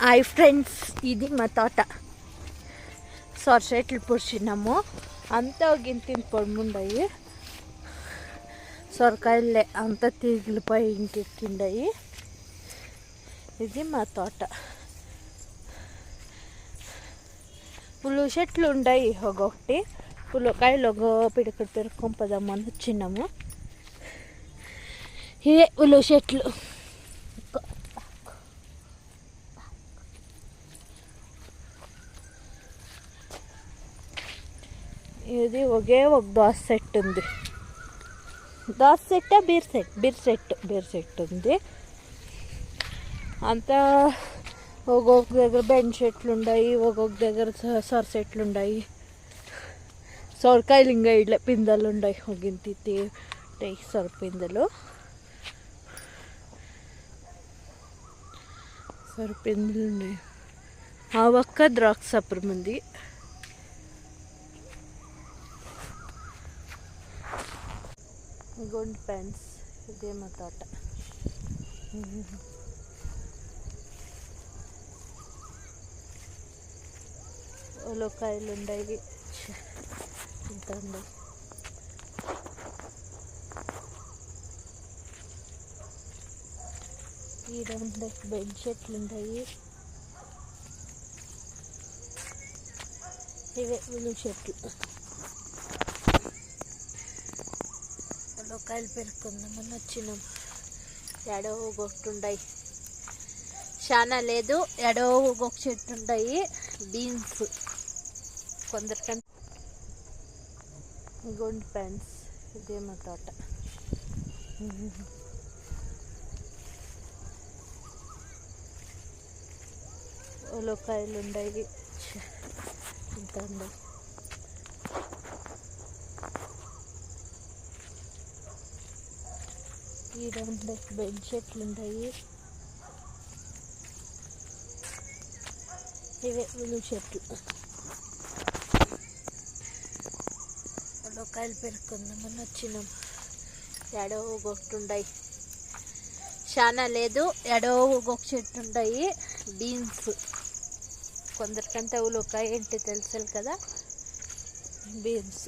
Hi friends, ఇది మా తోట. సొరచెట్లు పుడిచినాము. అంతా గింతిన పొడుముండయి. సొరకాయలే అంతా తీగిలిపోయి ఇంకెక్కిండయి. ఇది మా తోట. పులు చెట్లు ఉండయి. ఒకటి పుల్లకాయలు ఒక పిడికడు పెరుక్కొని పోదామని వచ్చినాము. ఇదే పులు చెట్లు. ఇది ఒకే ఒక దోస సెట్ ఉంది. దోస సెట్ బీర్ సెట్ ఉంది. అంతా ఒక్కొక్క దగ్గర బెండ్ చెట్లు ఉన్నాయి, ఒక్కొక్క దగ్గర సొర చెట్లు ఉన్నాయి. సొరకాయలు ఇంకా ఇట్లా పిందెలు ఉన్నాయి. ఒకంటి సొర పిందెలు ఉన్నాయి. ఆ ఒక్క ద్రాక్షాపురం ఉంది. గుండ్ పెన్స్. ఇదే మా తోట. ఉలవకాయలు ఉన్నాయి. ఇంత ఉన్నాయి. ఈడ ఉన్నాయి బెండ్ చెట్లు ఉన్నాయి. ఇవే ఉలువ చెట్లు. ఉలవకాయలు పెరుక్కుందామని వచ్చినాం. ఎడో ఒకటి చాలా లేదు. ఎడో ఒక చెట్టు ఉంటాయి. బీన్స్ కొందరికంటే గుండ్ పెన్స్. ఇదే మా తోట. ఉలవకాయలు ఉన్నాయి. ఇంత ఉన్నాయి. ఈడ ఉన్నాయి బెండ్ చెట్లు ఉన్నాయి. ఇవే ఉలువ చెట్లు. ఉలవకాయలు పెరుక్కుందామని వచ్చినాం. ఎడో ఒకటి ఉన్నాయి. చాలా లేదు. ఎడో ఒక చెట్టు ఉంటాయి. బీన్స్ కొందరికంటే ఉలవకాయ ఏంటి తెలుసు కదా, బీన్స్.